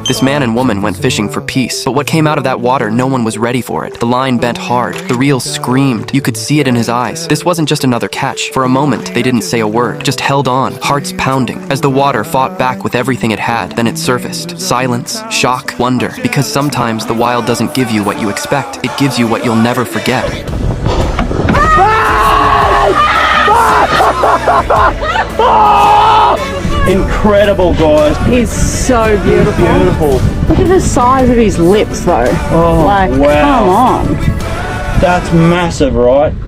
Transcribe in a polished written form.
This man and woman went fishing for peace, but what came out of that water, no one was ready for it. The line bent hard. The reel screamed. You could see it in his eyes. This wasn't just another catch. For a moment, they didn't say a word, just held on, hearts pounding, as the water fought back with everything it had. Then it surfaced. Silence, shock, wonder, because sometimes the wild doesn't give you what you expect. It gives you what you'll never forget. Incredible, guys. He's so beautiful. Beautiful. Look at the size of his lips, though. Oh, like, wow. come on. That's massive, right?